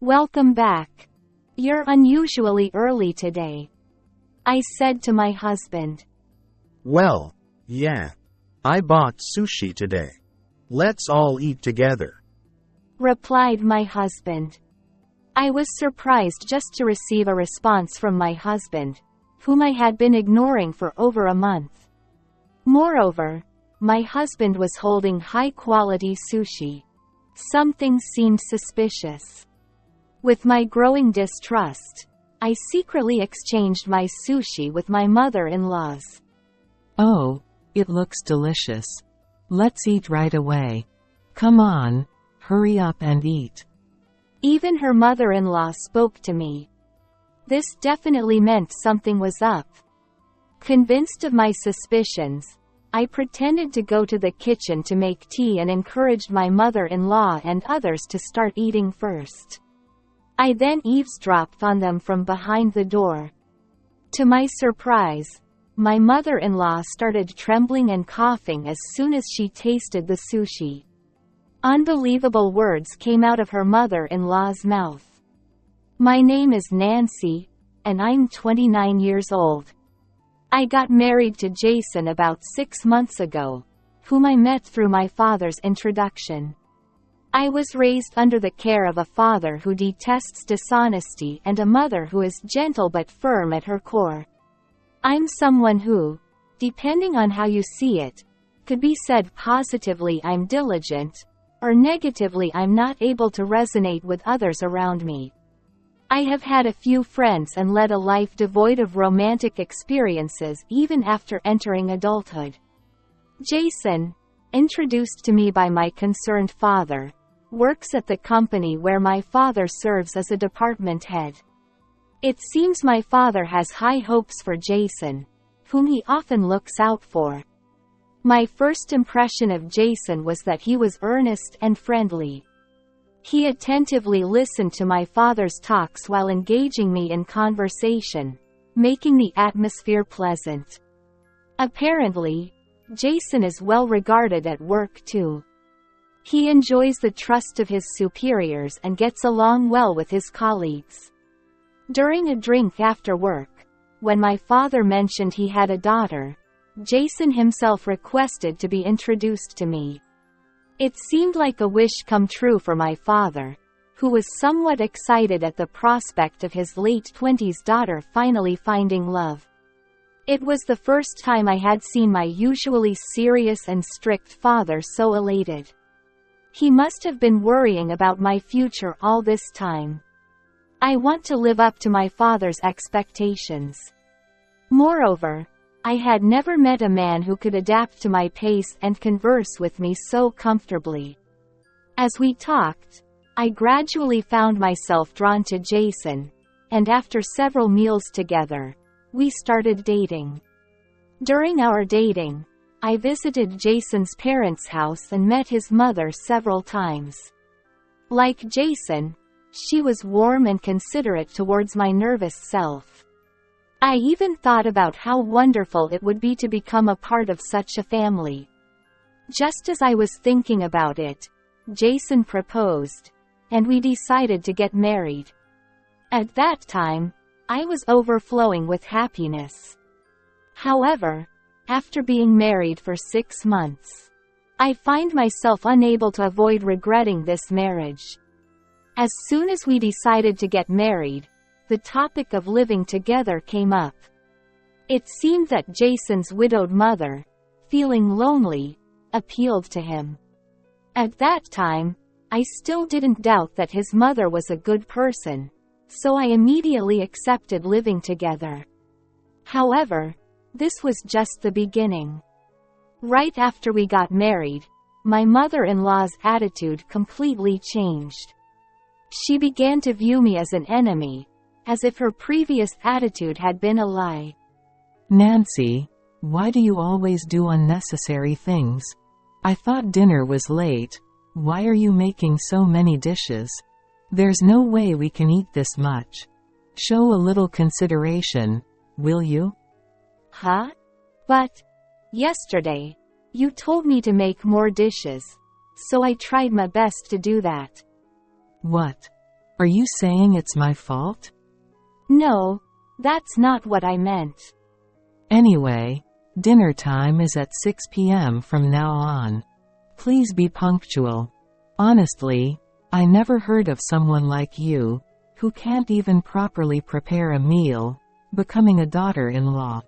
Welcome back. You're unusually early today, I said to my husband. Well, yeah. I bought sushi today. Let's all eat together, replied my husband. I was surprised just to receive a response from my husband, whom I had been ignoring for over a month. Moreover, my husband was holding high-quality sushi. Something seemed suspicious. With my growing distrust, I secretly exchanged my sushi with my mother-in-law's. Oh, it looks delicious. Let's eat right away. Come on, hurry up and eat. Even her mother-in-law spoke to me. This definitely meant something was up. Convinced of my suspicions, I pretended to go to the kitchen to make tea and encouraged my mother-in-law and others to start eating first. I then eavesdropped on them from behind the door. To my surprise, my mother-in-law started trembling and coughing as soon as she tasted the sushi. Unbelievable words came out of her mother-in-law's mouth. My name is Nancy, and I'm 29 years old. I got married to Jason about 6 months ago, whom I met through my father's introduction. I was raised under the care of a father who detests dishonesty and a mother who is gentle but firm at her core. I'm someone who, depending on how you see it, could be said positively I'm diligent, or negatively I'm not able to resonate with others around me. I have had a few friends and led a life devoid of romantic experiences even after entering adulthood. Jason, introduced to me by my concerned father, works at the company where my father serves as a department head. It seems my father has high hopes for Jason, whom he often looks out for. My first impression of Jason was that he was earnest and friendly. He attentively listened to my father's talks while engaging me in conversation, making the atmosphere pleasant. Apparently, Jason is well regarded at work too. He enjoys the trust of his superiors and gets along well with his colleagues. During a drink after work, when my father mentioned he had a daughter, Jason himself requested to be introduced to me. It seemed like a wish come true for my father, who was somewhat excited at the prospect of his late-20s daughter finally finding love. It was the first time I had seen my usually serious and strict father so elated. He must have been worrying about my future all this time. I want to live up to my father's expectations. Moreover, I had never met a man who could adapt to my pace and converse with me so comfortably. As we talked, I gradually found myself drawn to Jason, and after several meals together, we started dating. During our dating, I visited Jason's parents' house and met his mother several times. Like Jason, she was warm and considerate towards my nervous self. I even thought about how wonderful it would be to become a part of such a family. Just as I was thinking about it, Jason proposed, and we decided to get married. At that time, I was overflowing with happiness. However, after being married for 6 months, I find myself unable to avoid regretting this marriage. As soon as we decided to get married, the topic of living together came up. It seemed that Jason's widowed mother, feeling lonely, appealed to him. At that time, I still didn't doubt that his mother was a good person, so I immediately accepted living together. However, this was just the beginning. Right after we got married, my mother-in-law's attitude completely changed. She began to view me as an enemy, as if her previous attitude had been a lie. Nancy, why do you always do unnecessary things? I thought dinner was late. Why are you making so many dishes? There's no way we can eat this much. Show a little consideration, will you? Huh? But yesterday, you told me to make more dishes, so I tried my best to do that. What? Are you saying it's my fault? No, that's not what I meant. Anyway, dinner time is at 6 p.m. from now on. Please be punctual. Honestly, I never heard of someone like you, who can't even properly prepare a meal, becoming a daughter-in-law.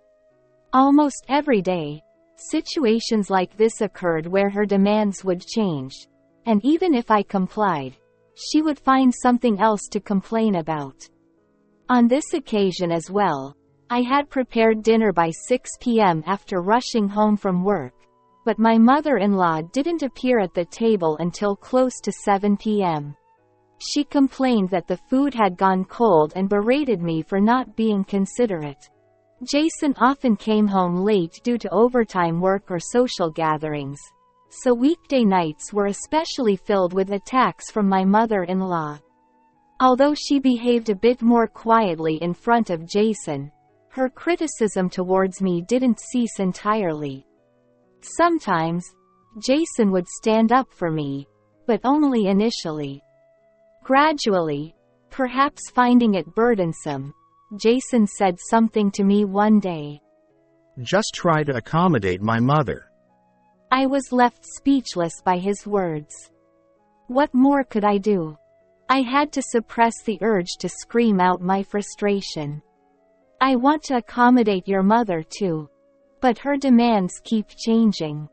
Almost every day, situations like this occurred where her demands would change, and even if I complied, she would find something else to complain about. On this occasion as well, I had prepared dinner by 6 p.m. after rushing home from work, but my mother-in-law didn't appear at the table until close to 7 p.m. She complained that the food had gone cold and berated me for not being considerate. Jason often came home late due to overtime work or social gatherings, so weekday nights were especially filled with attacks from my mother-in-law. Although she behaved a bit more quietly in front of Jason, her criticism towards me didn't cease entirely. Sometimes, Jason would stand up for me, but only initially. Gradually, perhaps finding it burdensome, Jason said something to me one day. Just try to accommodate my mother. I was left speechless by his words. What more could I do? I had to suppress the urge to scream out my frustration. I want to accommodate your mother too. But her demands keep changing.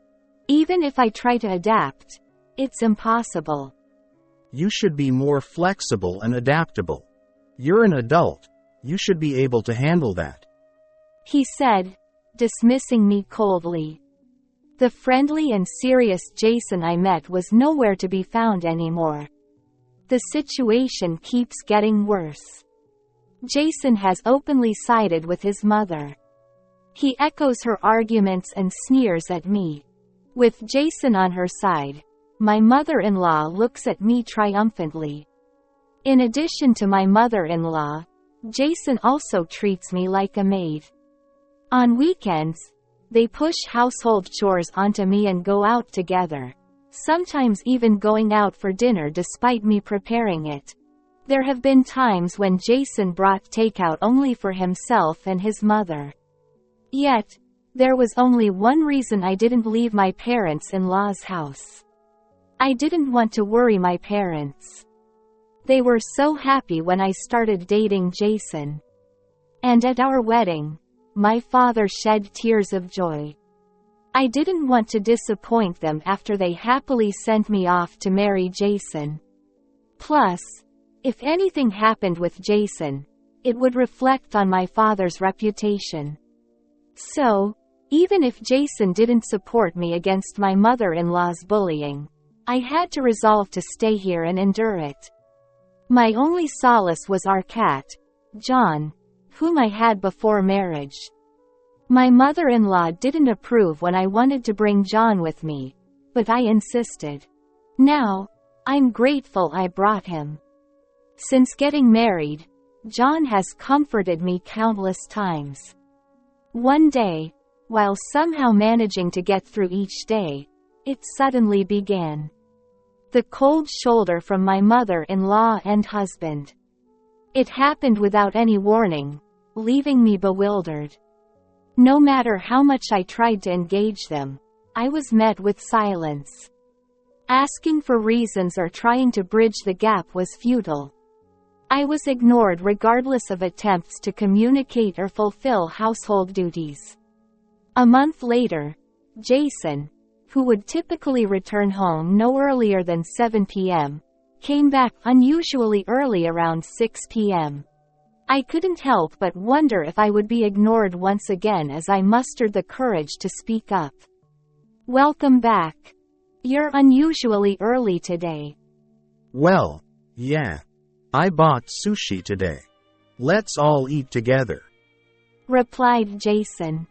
Even if I try to adapt, it's impossible. You should be more flexible and adaptable. You're an adult. You should be able to handle that. He said, dismissing me coldly. The friendly and serious Jason I met was nowhere to be found anymore. The situation keeps getting worse. Jason has openly sided with his mother. He echoes her arguments and sneers at me. With Jason on her side, my mother-in-law looks at me triumphantly. In addition to my mother-in-law, Jason also treats me like a maid. On weekends, they push household chores onto me and go out together, sometimes even going out for dinner despite me preparing it. There have been times when Jason brought takeout only for himself and his mother. Yet, there was only one reason I didn't leave my parents-in-law's house. I didn't want to worry my parents. They were so happy when I started dating Jason. And at our wedding, my father shed tears of joy. I didn't want to disappoint them after they happily sent me off to marry Jason. Plus, if anything happened with Jason, it would reflect on my father's reputation. So, even if Jason didn't support me against my mother-in-law's bullying, I had to resolve to stay here and endure it. My only solace was our cat, John, whom I had before marriage. My mother-in-law didn't approve when I wanted to bring John with me, but I insisted. Now, I'm grateful I brought him. Since getting married, John has comforted me countless times. One day, while somehow managing to get through each day, it suddenly began. The cold shoulder from my mother-in-law and husband. It happened without any warning, leaving me bewildered. No matter how much I tried to engage them, I was met with silence. Asking for reasons or trying to bridge the gap was futile. I was ignored regardless of attempts to communicate or fulfill household duties. A month later, Jason, who would typically return home no earlier than 7 p.m., came back unusually early around 6 p.m. I couldn't help but wonder if I would be ignored once again as I mustered the courage to speak up. Welcome back. You're unusually early today. Well, yeah. I bought sushi today. Let's all eat together. Replied Jason.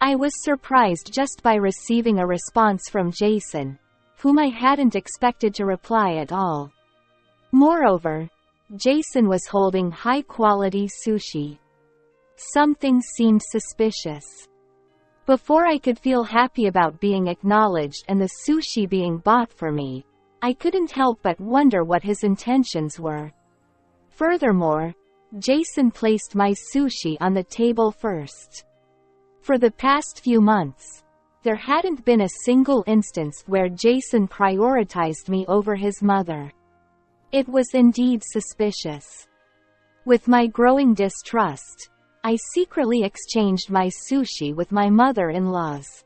I was surprised just by receiving a response from Jason, whom I hadn't expected to reply at all. Moreover, Jason was holding high-quality sushi. Something seemed suspicious. Before I could feel happy about being acknowledged and the sushi being bought for me, I couldn't help but wonder what his intentions were. Furthermore, Jason placed my sushi on the table first. For the past few months, there hadn't been a single instance where Jason prioritized me over his mother. It was indeed suspicious. With my growing distrust, I secretly exchanged my sushi with my mother-in-law's.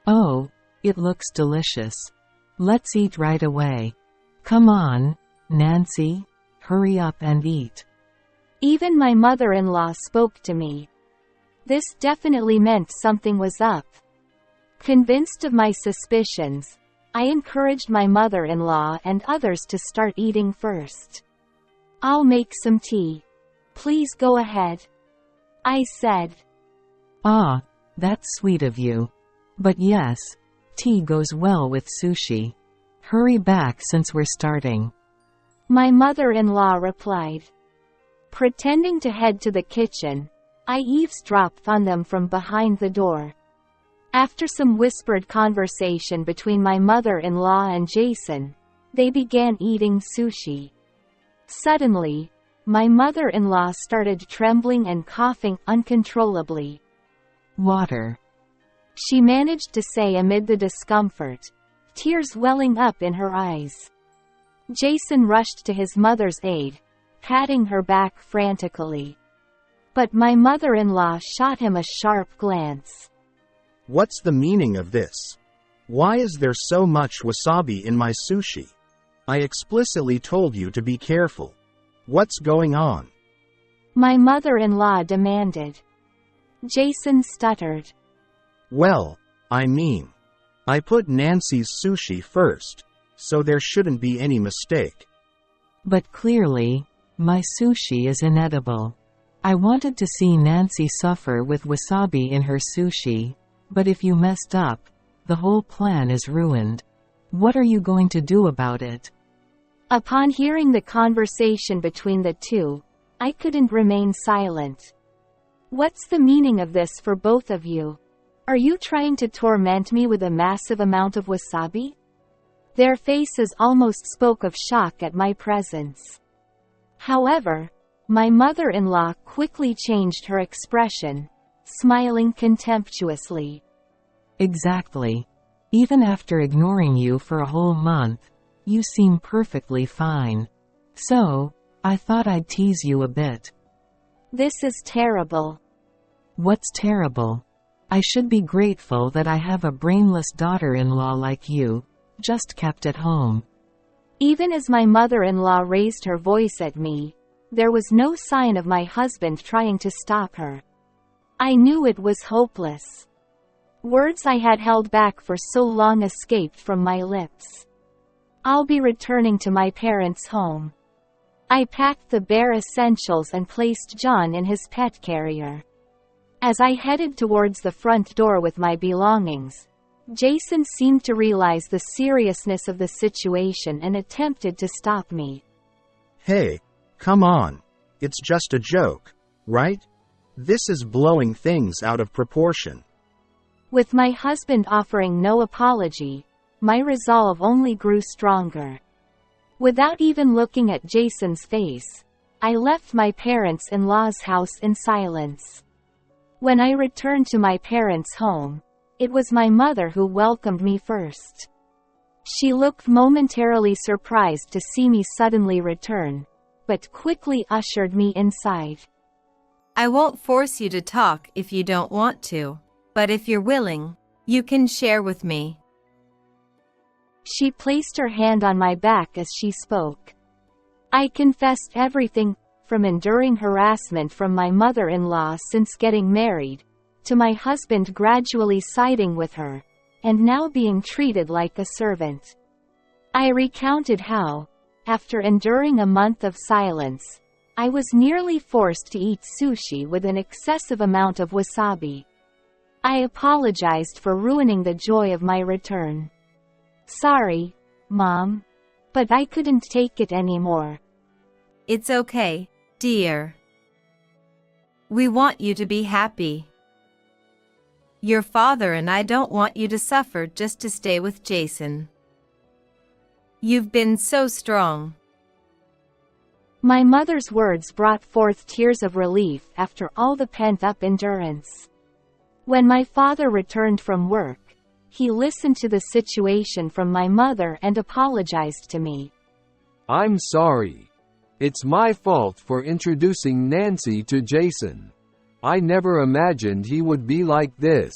Oh, it looks delicious. Let's eat right away. Come on, Nancy, hurry up and eat. Even my mother-in-law spoke to me. This definitely meant something was up. Convinced of my suspicions, I encouraged my mother-in-law and others to start eating first. "I'll make some tea. Please go ahead," I said. Ah, that's sweet of you. But yes, tea goes well with sushi. Hurry back since we're starting. My mother-in-law replied. Pretending to head to the kitchen, I eavesdropped on them from behind the door. After some whispered conversation between my mother-in-law and Jason, they began eating sushi. Suddenly, my mother-in-law started trembling and coughing uncontrollably. Water. She managed to say amid the discomfort, tears welling up in her eyes. Jason rushed to his mother's aid, patting her back frantically. But my mother-in-law shot him a sharp glance. What's the meaning of this? Why is there so much wasabi in my sushi? I explicitly told you to be careful. What's going on? My mother-in-law demanded. Jason stuttered. Well, I put Nancy's sushi first, so there shouldn't be any mistake. But clearly, my sushi is inedible. I wanted to see Nancy suffer with wasabi in her sushi, but if you messed up, the whole plan is ruined. What are you going to do about it? Upon hearing the conversation between the two, I couldn't remain silent. What's the meaning of this for both of you? Are you trying to torment me with a massive amount of wasabi? Their faces almost spoke of shock at my presence. However, my mother-in-law quickly changed her expression, smiling contemptuously. Exactly. Even after ignoring you for a whole month, you seem perfectly fine. So, I thought I'd tease you a bit. This is terrible. What's terrible? I should be grateful that I have a brainless daughter-in-law like you, just kept at home. Even as my mother-in-law raised her voice at me, there was no sign of my husband trying to stop her. I knew it was hopeless. Words I had held back for so long escaped from my lips. I'll be returning to my parents' home. I packed the bare essentials and placed John in his pet carrier. As I headed towards the front door with my belongings, Jason seemed to realize the seriousness of the situation and attempted to stop me. Hey, come on. It's just a joke, right? This is blowing things out of proportion. With my husband offering no apology, my resolve only grew stronger. Without even looking at Jason's face, I left my parents-in-law's house in silence. When I returned to my parents' home, it was my mother who welcomed me first. She looked momentarily surprised to see me suddenly return, but quickly ushered me inside. I won't force you to talk if you don't want to, but if you're willing, you can share with me. She placed her hand on my back as she spoke. I confessed everything, from enduring harassment from my mother-in-law since getting married, to my husband gradually siding with her, and now being treated like a servant. I recounted how, after enduring a month of silence, I was nearly forced to eat sushi with an excessive amount of wasabi. I apologized for ruining the joy of my return. Sorry, Mom, but I couldn't take it anymore. It's okay, dear. We want you to be happy. Your father and I don't want you to suffer just to stay with Jason. You've been so strong. My mother's words brought forth tears of relief after all the pent-up endurance. When my father returned from work, he listened to the situation from my mother and apologized to me. I'm sorry. It's my fault for introducing Nancy to Jason. I never imagined he would be like this.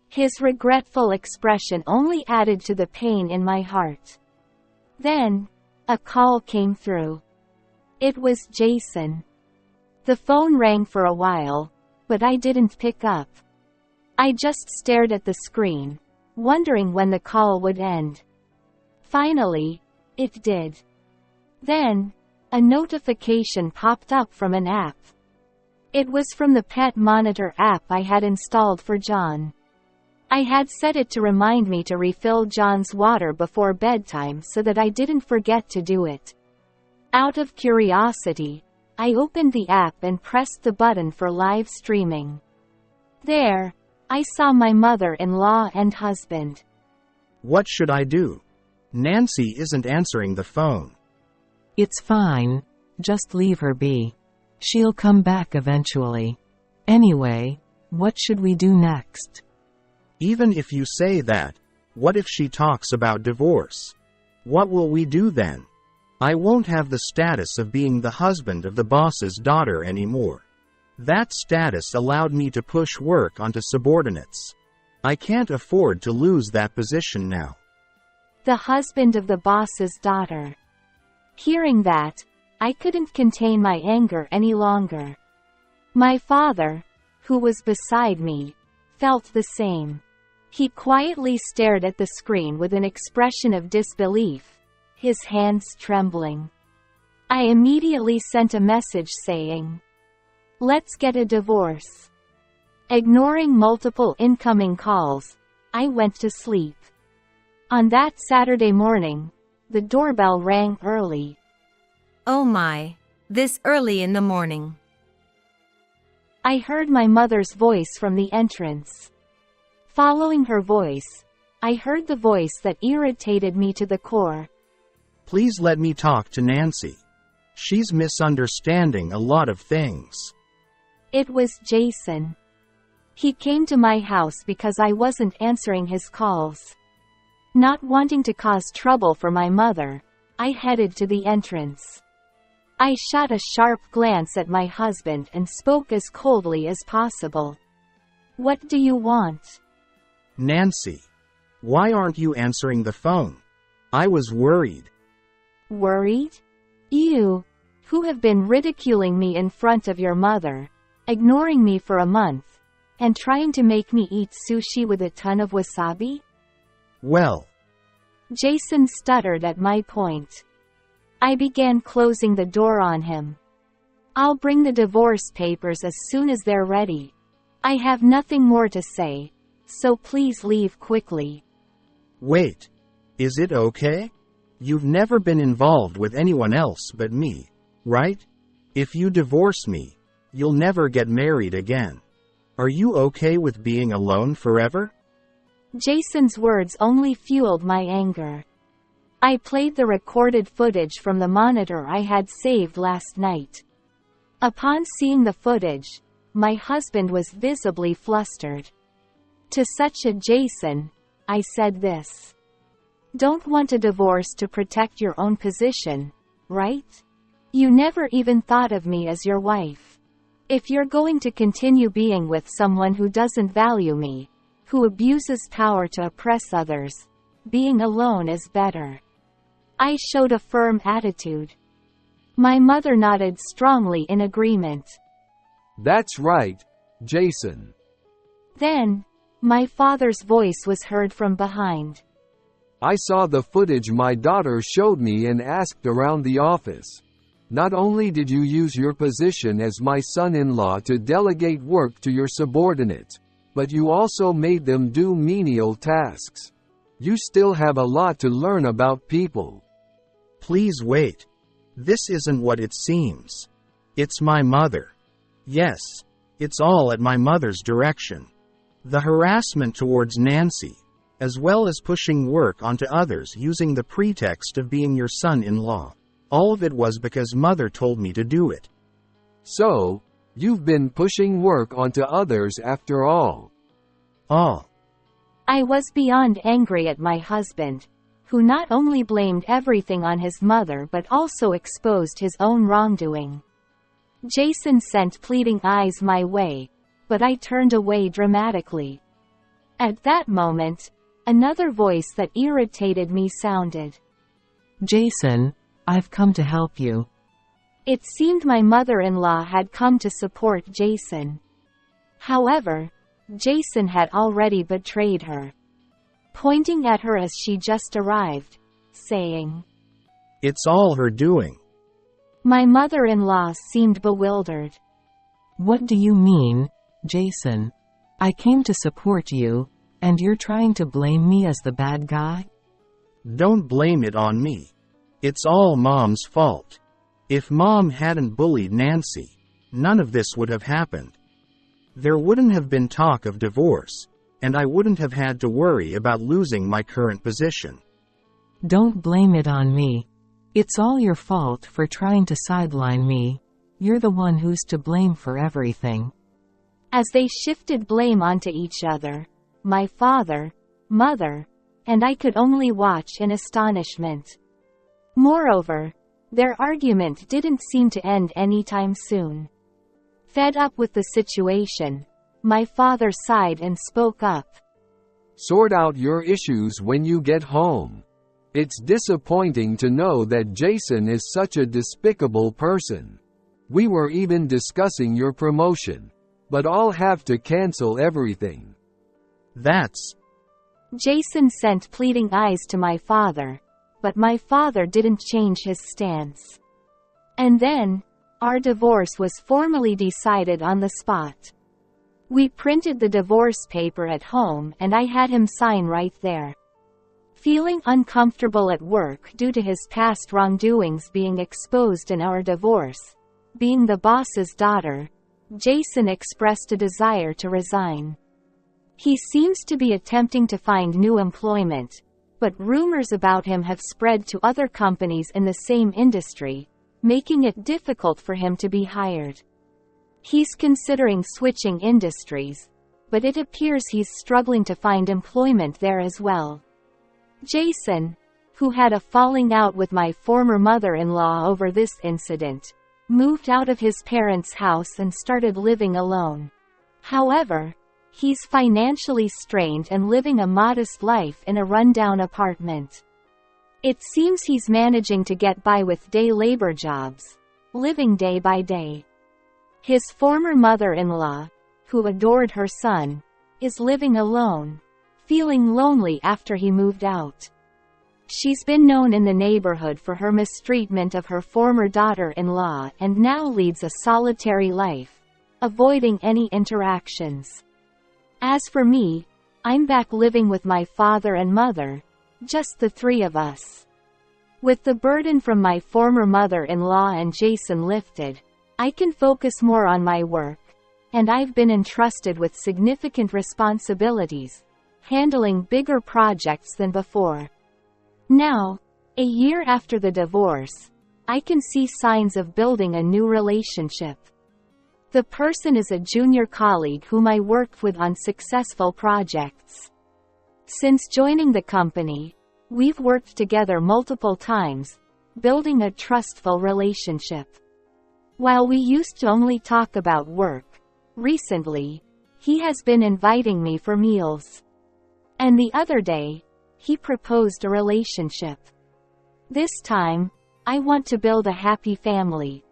His regretful expression only added to the pain in my heart. Then, a call came through. It was Jason. The phone rang for a while, but I didn't pick up. I just stared at the screen, wondering when the call would end. Finally, it did. Then, a notification popped up from an app. It was from the pet monitor app I had installed for John. I had set it to remind me to refill John's water before bedtime so that I didn't forget to do it. Out of curiosity, I opened the app and pressed the button for live streaming. There, I saw my mother-in-law and husband. What should I do? Nancy isn't answering the phone. It's fine, just leave her be. She'll come back eventually. Anyway, what should we do next? Even if you say that, what if she talks about divorce? What will we do then? I won't have the status of being the husband of the boss's daughter anymore. That status allowed me to push work onto subordinates. I can't afford to lose that position now. The husband of the boss's daughter. Hearing that, I couldn't contain my anger any longer. My father, who was beside me, felt the same. He quietly stared at the screen with an expression of disbelief, his hands trembling. I immediately sent a message saying, "Let's get a divorce." Ignoring multiple incoming calls, I went to sleep. On that Saturday morning, the doorbell rang early. Oh my, this early in the morning. I heard my mother's voice from the entrance. Following her voice, I heard the voice that irritated me to the core. Please let me talk to Nancy. She's misunderstanding a lot of things. It was Jason. He came to my house because I wasn't answering his calls. Not wanting to cause trouble for my mother, I headed to the entrance. I shot a sharp glance at my husband and spoke as coldly as possible. "What do you want?" Nancy, why aren't you answering the phone? I was worried. Worried? You, who have been ridiculing me in front of your mother, ignoring me for a month, and trying to make me eat sushi with a ton of wasabi? Well, Jason stuttered at my point. I began closing the door on him. "I'll bring the divorce papers as soon as they're ready. I have nothing more to say, so please leave quickly." wait. Is it okay? You've never been involved with anyone else but me, right? If you divorce me, you'll never get married again. Are you okay with being alone forever? Jason's words only fueled my anger. I played the recorded footage from the monitor I had saved last night. Upon seeing the footage, my husband was visibly flustered. To such a Jason, I said this. "Don't want a divorce to protect your own position, right? You never even thought of me as your wife. If you're going to continue being with someone who doesn't value me, who abuses power to oppress others, being alone is better." I showed a firm attitude. My mother nodded strongly in agreement. That's right, Jason. Then, my father's voice was heard from behind. I saw the footage my daughter showed me and asked around the office. Not only did you use your position as my son-in-law to delegate work to your subordinates, but you also made them do menial tasks. You still have a lot to learn about people. Please wait. This isn't what it seems. It's my mother. Yes, it's all at my mother's direction. The harassment towards Nancy, as well as pushing work onto others using the pretext of being your son-in-law. All of it was because mother told me to do it. So, you've been pushing work onto others after all. All. I was beyond angry at my husband, who not only blamed everything on his mother but also exposed his own wrongdoing. Jason sent pleading eyes my way, but I turned away dramatically. At that moment, another voice that irritated me sounded. Jason, I've come to help you. It seemed my mother-in-law had come to support Jason. However, Jason had already betrayed her, pointing at her as she just arrived, saying, It's all her doing. My mother-in-law seemed bewildered. What do you mean, Jason? I came to support you, and you're trying to blame me as the bad guy? Don't blame it on me. It's all Mom's fault. If Mom hadn't bullied Nancy, none of this would have happened. There wouldn't have been talk of divorce, and I wouldn't have had to worry about losing my current position. Don't blame it on me. It's all your fault for trying to sideline me. You're the one who's to blame for everything. As they shifted blame onto each other, my father, mother, and I could only watch in astonishment. Moreover, their argument didn't seem to end anytime soon. Fed up with the situation, my father sighed and spoke up. Sort out your issues when you get home. It's disappointing to know that Jason is such a despicable person. We were even discussing your promotion, but I'll have to cancel everything. That's... Jason sent pleading eyes to my father, but my father didn't change his stance. And then, our divorce was formally decided on the spot. We printed the divorce paper at home and I had him sign right there. Feeling uncomfortable at work due to his past wrongdoings being exposed in our divorce, being the boss's daughter, Jason expressed a desire to resign. He seems to be attempting to find new employment, but rumors about him have spread to other companies in the same industry, making it difficult for him to be hired. He's considering switching industries, but it appears he's struggling to find employment there as well. Jason, who had a falling out with my former mother-in-law over this incident, moved out of his parents' house and started living alone. However, he's financially strained and living a modest life in a rundown apartment. It seems he's managing to get by with day labor jobs, living day by day. His former mother-in-law, who adored her son, is living alone, feeling lonely after he moved out. She's been known in the neighborhood for her mistreatment of her former daughter-in-law and now leads a solitary life, avoiding any interactions. As for me, I'm back living with my father and mother, just the three of us. With the burden from my former mother-in-law and Jason lifted, I can focus more on my work, and I've been entrusted with significant responsibilities, handling bigger projects than before. Now, a year after the divorce, I can see signs of building a new relationship. The person is a junior colleague whom I worked with on successful projects. Since joining the company, we've worked together multiple times, building a trustful relationship. While we used to only talk about work, recently, he has been inviting me for meals. And the other day, he proposed a relationship. This time, I want to build a happy family.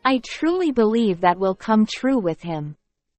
I truly believe that will come true with him.